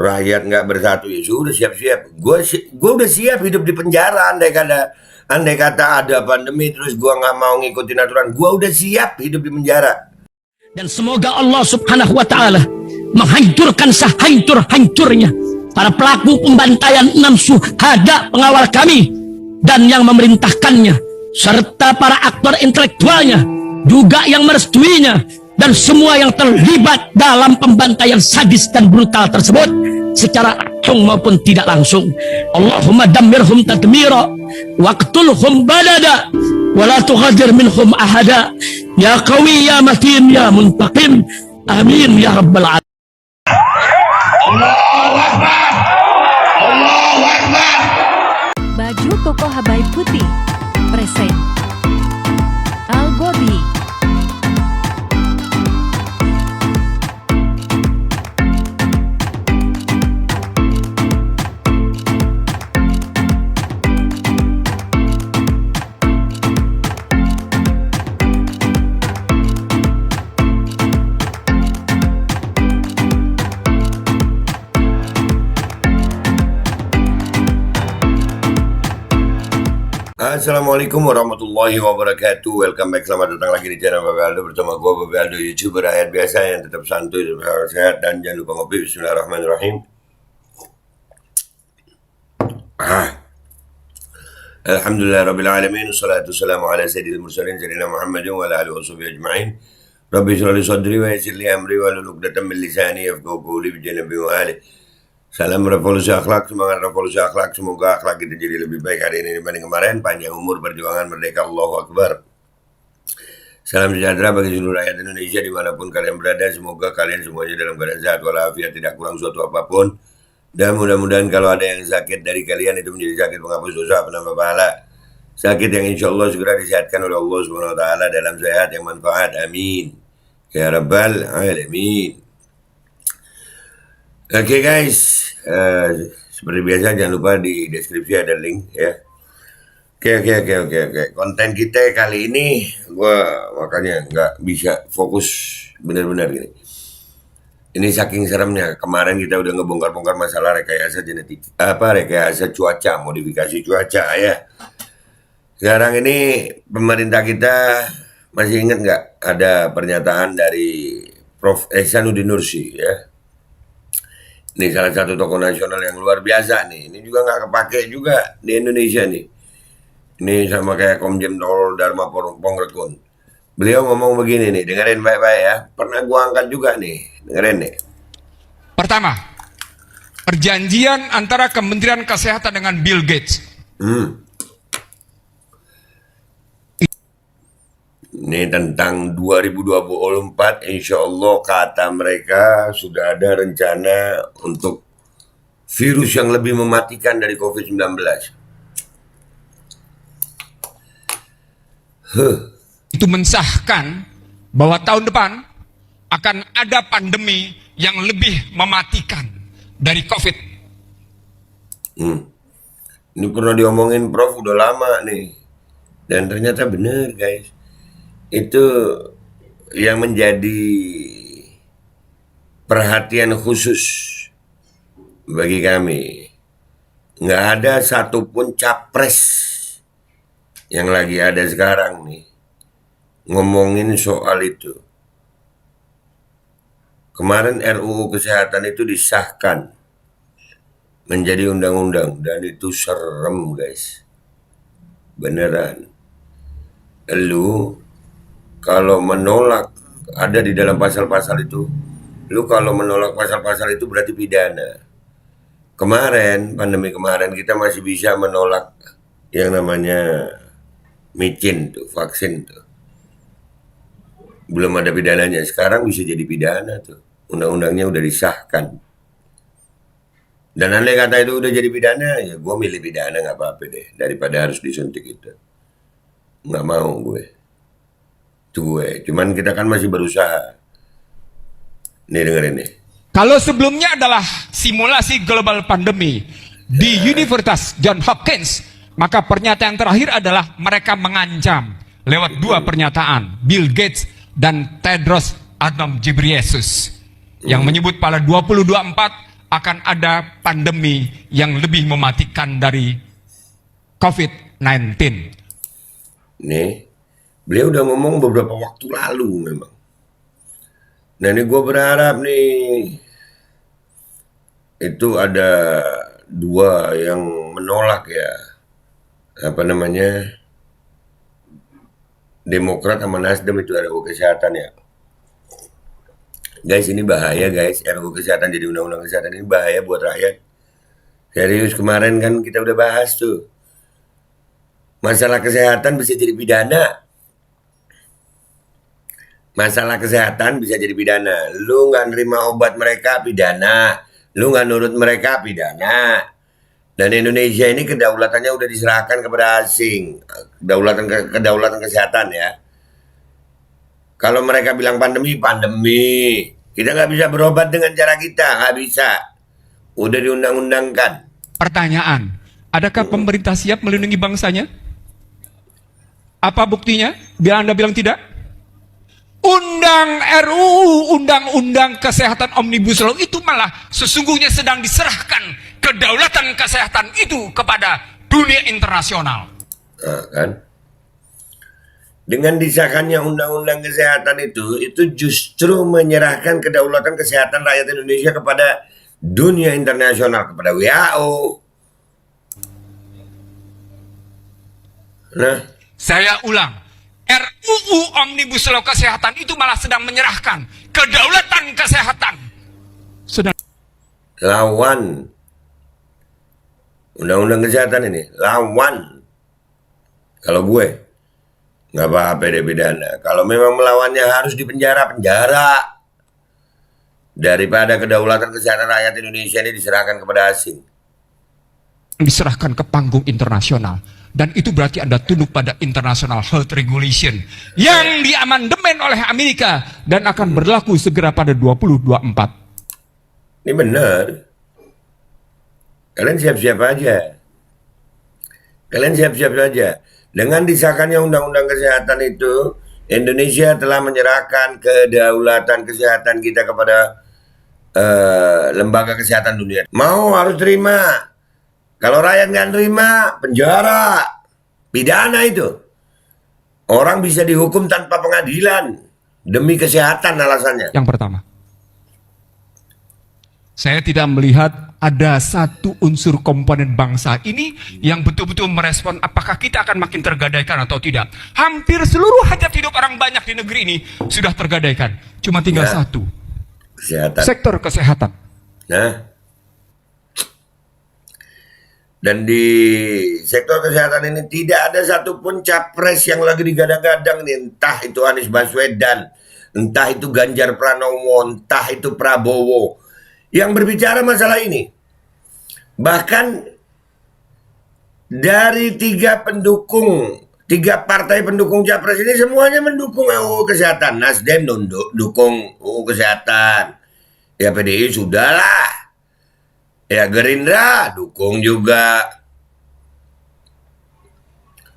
rakyat nggak bersatu ya sudah siap-siap. Gue udah siap hidup di penjara andai kata ada pandemi terus gue nggak mau ngikutin aturan, gue udah siap hidup di penjara. Dan semoga Allah subhanahu wa ta'ala menghancurkan sehancur-hancurnya para pelaku pembantaian 6 syuhada pengawal kami dan yang memerintahkannya, serta para aktor intelektualnya juga yang merestuinya, dan semua yang terlibat dalam pembantaian sadis dan brutal tersebut secara langsung maupun tidak langsung. Allahumma dammirhum tadmira waqtulhum badada wala tughadir minhum ahada ya qawi ya matin ya muntaqim amin ya rabbal alamin. Allahu Akbar, Allahu Akbar. Baju koko Habaib putih present Al Body. Assalamualaikum warahmatullahi wabarakatuh. Welcome back, selamat datang lagi di channel Babe Aldo bersama gue Babe Aldo, YouTuber rakyat biasa yang tetap santuy, tetap sehat, dan jangan lupa ngopi. Bismillahirrahmanirrahim. Alhamdulillah Rabbil Alamin. Wassalatu wassalamu ala sayyidil mursalin Sayyidina Muhammadin wa ala alihi wa sahbihi ajma'in. Rabbi shrah li sadri wa yassir li amri wa hlul 'uqdatam min lisani yafqahu qawli bi janabi wa ali. Salam revolusi akhlak, semangat revolusi akhlak. Semoga akhlak kita jadi lebih baik hari ini dibanding kemarin. Panjang umur, perjuangan, merdeka, Allahu Akbar. Salam sejahtera bagi seluruh rakyat Indonesia dimanapun kalian berada. Semoga kalian semuanya dalam keadaan sehat walafiat, tidak kurang suatu apapun. Dan mudah-mudahan kalau ada yang sakit dari kalian itu menjadi sakit penghapus dosa, penambah pahala. Sakit yang insya Allah segera disehatkan oleh Allah Subhanahu Wa Taala dalam sehat yang manfaat. Amin ya Rabbal Alamin. Oke guys, seperti biasa jangan lupa di deskripsi ada link ya. Oke. Konten kita kali ini gue makanya nggak bisa fokus benar-benar gini. Ini saking seremnya. Kemarin kita udah ngebongkar-bongkar masalah rekayasa genetik, rekayasa cuaca, modifikasi cuaca ya. Sekarang ini pemerintah kita masih ingat nggak ada pernyataan dari Prof. Ihsanuddin Nursi ya. Ini salah satu tokoh nasional yang luar biasa nih. Ini juga nggak kepake juga di Indonesia nih. Ini sama kayak Komjen Paul Dharma Pongrekun. Beliau ngomong begini nih, dengerin baik-baik ya. Pernah gua angkat juga nih, dengerin nih. Pertama, perjanjian antara Kementerian Kesehatan dengan Bill Gates. Ini tentang 2024, insya Allah kata mereka sudah ada rencana untuk virus yang lebih mematikan dari COVID-19. Itu mensahkan bahwa tahun depan akan ada pandemi yang lebih mematikan dari COVID. Ini pernah diomongin Prof udah lama nih. Dan ternyata benar guys. Itu yang menjadi perhatian khusus bagi kami. Nggak ada satupun capres yang lagi ada sekarang nih ngomongin soal itu. Kemarin RUU Kesehatan itu disahkan menjadi undang-undang dan itu serem guys. Beneran. Lu kalau menolak, ada di dalam pasal-pasal itu, lu kalau menolak pasal-pasal itu berarti pidana. Kemarin, pandemi kemarin kita masih bisa menolak yang namanya micin tuh, vaksin tuh. Belum ada pidananya, sekarang bisa jadi pidana tuh. Undang-undangnya udah disahkan. Dan andai kata itu udah jadi pidana, ya gue milih pidana gak apa-apa deh. Daripada harus disuntik itu. Gak mau gue. Cuman kita kan masih berusaha. Nih dengerin nih. Kalau sebelumnya adalah simulasi global pandemi di Universitas Johns Hopkins, maka pernyataan terakhir adalah mereka mengancam lewat dua pernyataan, Bill Gates dan Tedros Adhanom Ghebreyesus, yang menyebut pada 2024 akan ada pandemi yang lebih mematikan dari COVID-19. Nih, beliau udah ngomong beberapa waktu lalu memang. Nah ini gue berharap nih, itu ada dua yang menolak ya, apa namanya, Demokrat sama Nasdem itu RUU kesehatan ya. Guys ini bahaya guys, RUU kesehatan jadi undang-undang kesehatan ini bahaya buat rakyat. Serius kemarin kan kita udah bahas tuh. Masalah kesehatan bisa jadi pidana. Masalah kesehatan bisa jadi pidana. Lu nggak nerima obat mereka, pidana. Lu nggak nurut mereka, pidana. Dan Indonesia ini kedaulatannya udah diserahkan kepada asing. Kedaulatan kesehatan ya. Kalau mereka bilang pandemi, pandemi. Kita nggak bisa berobat dengan cara kita, nggak bisa. Udah diundang-undangkan. Pertanyaan, adakah pemerintah siap melindungi bangsanya? Apa buktinya? Biar Anda bilang tidak? RUU Undang-Undang Kesehatan Omnibus Law itu malah sesungguhnya sedang diserahkan kedaulatan kesehatan itu kepada dunia internasional. Nah, kan? Dengan disahkannya Undang-Undang Kesehatan itu justru menyerahkan kedaulatan kesehatan rakyat Indonesia kepada dunia internasional, kepada WHO. Nah, saya ulang, RUU Omnibus Law Kesehatan itu malah sedang menyerahkan kedaulatan kesehatan. Sedang lawan Undang-Undang Kesehatan ini, lawan. Kalau gue, nggak apa-apa deh pidana. Kalau memang melawannya harus dipenjara, penjara. Daripada kedaulatan kesehatan rakyat Indonesia ini diserahkan kepada asing. diserahkan ke panggung internasional. Dan itu berarti Anda tunduk pada International Health Regulation yang diamandemen oleh Amerika dan akan berlaku segera pada 2024. Ini benar. Kalian siap-siap aja. Kalian siap-siap saja. Dengan disahkannya Undang-Undang Kesehatan itu, Indonesia telah menyerahkan kedaulatan kesehatan kita kepada lembaga kesehatan dunia. Mau harus terima. Kalau rakyat nggak terima, penjara, pidana itu. Orang bisa dihukum tanpa pengadilan demi kesehatan alasannya. Yang pertama, saya tidak melihat ada satu unsur komponen bangsa ini yang betul-betul merespon apakah kita akan makin tergadaikan atau tidak. Hampir seluruh hajat hidup orang banyak di negeri ini sudah tergadaikan. Cuma tinggal satu. Kesehatan. Sektor kesehatan. Nah. Dan di sektor kesehatan ini tidak ada satupun capres yang lagi digadang-gadang nih. Entah itu Anies Baswedan, entah itu Ganjar Pranowo, entah itu Prabowo yang berbicara masalah ini. Bahkan dari tiga partai pendukung capres ini semuanya mendukung UU Kesehatan. Nasdem dukung UU Kesehatan. Ya PDI sudahlah. Ya Gerindra dukung juga.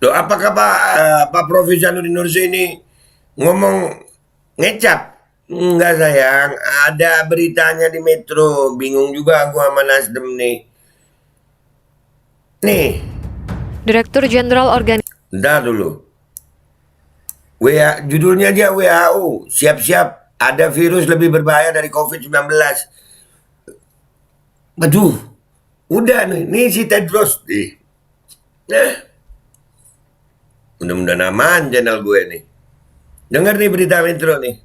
Loh, apakah Pak Prof. Januddin Nursi ini ngomong ngecap? Enggak sayang, ada beritanya di Metro. Bingung juga aku sama Nasdem nih. Nih. Direktur Jenderal Bentar dulu. Judulnya aja WHO. Siap-siap ada virus lebih berbahaya dari COVID-19. Aduh, udah nih si Tedros nih. Nah, mudah-mudahan aman channel gue nih. Dengar nih berita Metro nih.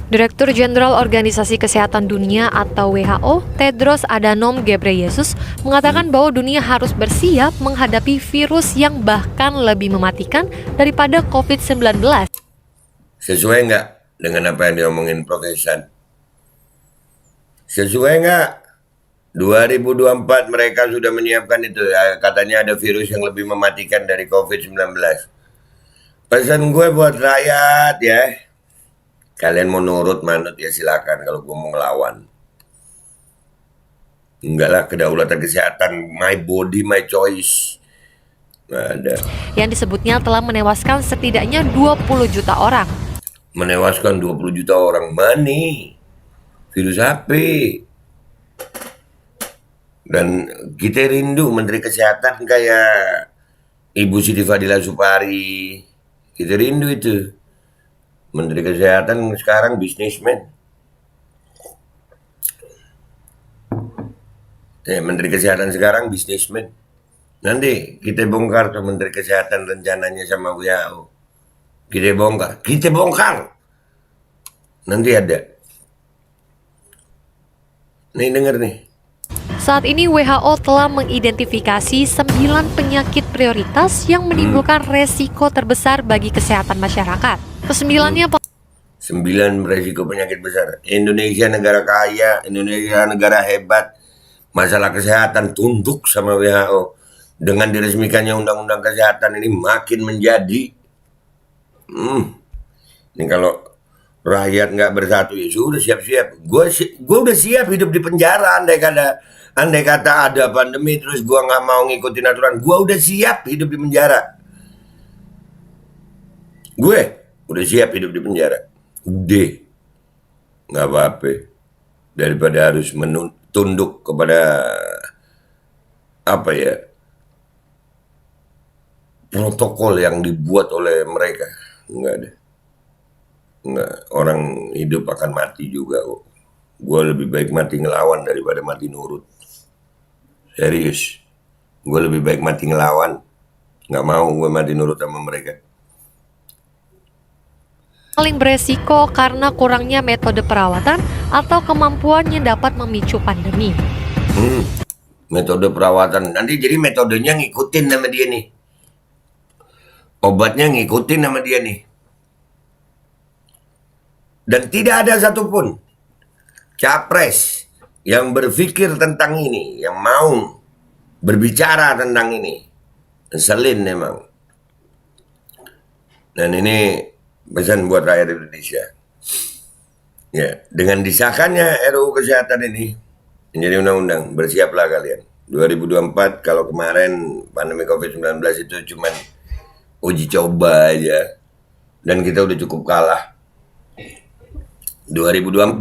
Direktur Jenderal Organisasi Kesehatan Dunia atau WHO, Tedros Adhanom Ghebreyesus, mengatakan bahwa dunia harus bersiap menghadapi virus yang bahkan lebih mematikan daripada COVID-19. Sesuai nggak dengan apa yang diomongin Prof. Ihsan? Sesuai nggak? 2024 mereka sudah menyiapkan itu. Katanya ada virus yang lebih mematikan dari COVID-19. Pesan gue buat rakyat ya. Kalian mau nurut manut ya silakan. Kalau gue mau ngelawan. Enggak lah, kedaulatan kesehatan. My body, my choice. Nggak ada. Yang disebutnya telah menewaskan setidaknya 20 juta orang. Menewaskan 20 juta orang. Mana? Virus apa? Dan kita rindu Menteri Kesehatan kayak Ibu Siti Fadila Supari. Kita rindu itu. Menteri Kesehatan sekarang bisnismen. Menteri Kesehatan sekarang bisnismen. Nanti kita bongkar tuh Menteri Kesehatan rencananya sama WHO. Kita bongkar. Nanti ada. Nih denger nih. Saat ini WHO telah mengidentifikasi 9 penyakit prioritas yang menimbulkan resiko terbesar bagi kesehatan masyarakat. Kesembilannya 9 resiko penyakit besar. Indonesia negara kaya, Indonesia negara hebat. Masalah kesehatan tunduk sama WHO. Dengan diresmikannya undang-undang kesehatan ini makin menjadi. Ini kalau rakyat nggak bersatu ya sudah siap-siap. Gue udah siap hidup di penjara andai kata ada pandemi terus gue nggak mau ngikutin aturan. Gue udah siap hidup di penjara. Gue udah siap hidup di penjara. Udah nggak apa-apa daripada harus tunduk kepada apa ya protokol yang dibuat oleh mereka. Enggak ada. Enggak, orang hidup akan mati juga kok. Gue lebih baik mati ngelawan daripada mati nurut. Serius. Gue lebih baik mati ngelawan. Nggak mau gue mati nurut sama mereka. paling beresiko karena kurangnya metode perawatan atau kemampuannya dapat memicu pandemi. Metode perawatan. Nanti jadi metodenya ngikutin sama dia nih. Obatnya ngikutin sama dia nih. Dan tidak ada satupun capres yang berpikir tentang ini, yang mau berbicara tentang ini. Ngeselin memang. Dan ini pesan buat rakyat Indonesia. Ya, dengan disahkannya RUU Kesehatan ini menjadi undang-undang, bersiaplah kalian. 2024 kalau kemarin pandemi COVID-19 itu cuma uji coba aja dan kita udah cukup kalah. 2024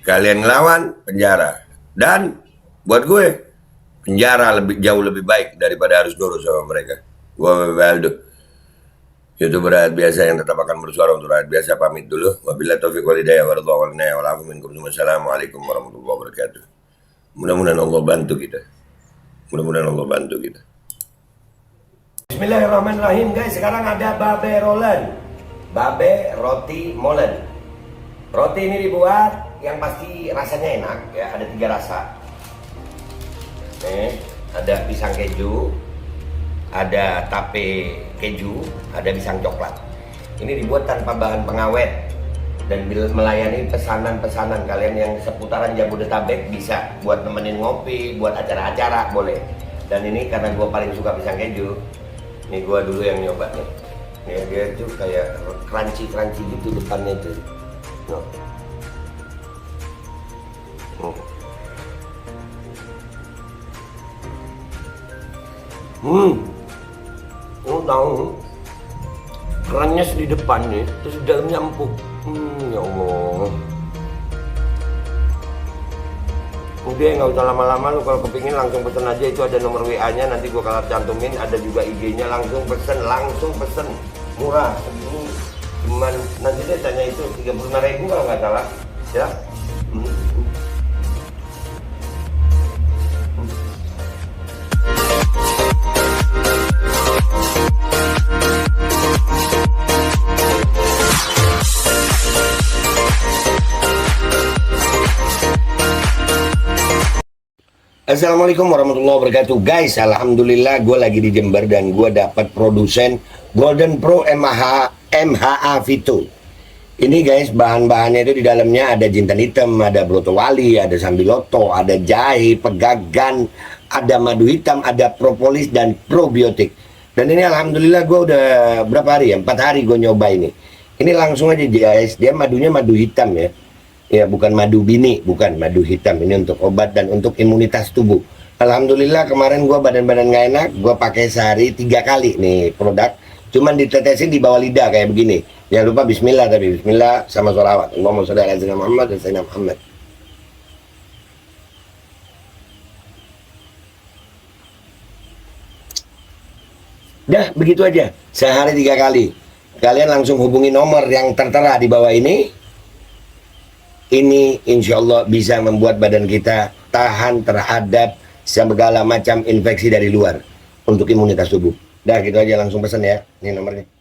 kalian ngelawan penjara, dan buat gue penjara jauh lebih baik daripada harus nurut sama mereka. Gue Valdo, YouTuber rakyat biasa yang tetap akan bersuara untuk rakyat biasa, pamit dulu. Wabillahi taufiq wal hidayah Wassalamualaikum warahmatullahi wabarakatuh. Mudah-mudahan Allah bantu kita. Bismillahirrahmanirrahim guys. Sekarang ada babe rolen, babe roti molen. Roti ini dibuat yang pasti rasanya enak ya. Ada 3 rasa. Nih, ada pisang keju, ada tape keju, ada pisang coklat. Ini dibuat tanpa bahan pengawet dan melayani pesanan-pesanan kalian yang seputaran Jabodetabek. Bisa buat nemenin ngopi, buat acara-acara boleh. Dan ini karena gue paling suka pisang keju, ini gue dulu yang nyoba nih. Nih dia tuh kayak crunchy gitu depannya tuh. No. Lu tahu kerannya di depan nih, terus di dalamnya empuk. Ya Allah. Udah nggak usah lama-lama, lu kalau kepingin langsung pesen aja, itu ada nomor WA-nya, nanti gua kalau cantumin, ada juga IG-nya, langsung pesen, murah. Segini cuman nanti dia tanya itu 35.000 kalau nggak salah ya. Assalamualaikum warahmatullahi wabarakatuh guys. Alhamdulillah gue lagi di Jember dan gue dapat produsen Golden Pro MHA Vito. Ini guys, bahan-bahannya itu di dalamnya ada jintan hitam, ada broto wali, ada sambiloto, ada jahe, pegagan, ada madu hitam, ada propolis dan probiotik. Dan ini alhamdulillah gue udah berapa hari ya, 4 hari gue nyoba ini. Ini langsung aja guys, dia madunya madu hitam ya. Ya bukan madu bini, bukan madu hitam. Ini untuk obat dan untuk imunitas tubuh. Alhamdulillah kemarin gue badan-badan gak enak, gue pakai sehari 3 kali nih produk. Cuman ditetesin di bawah lidah kayak begini. Jangan lupa bismillah, tapi bismillah sama sholawat. Allahumma sholli ala sayyidina Muhammad dan sayyidina Muhammad. Dah, begitu aja. Sehari 3 kali. Kalian langsung hubungi nomor yang tertera di bawah ini. Ini insya Allah bisa membuat badan kita tahan terhadap segala macam infeksi dari luar untuk imunitas tubuh. Dah, gitu aja, langsung pesan ya. Ini nomornya.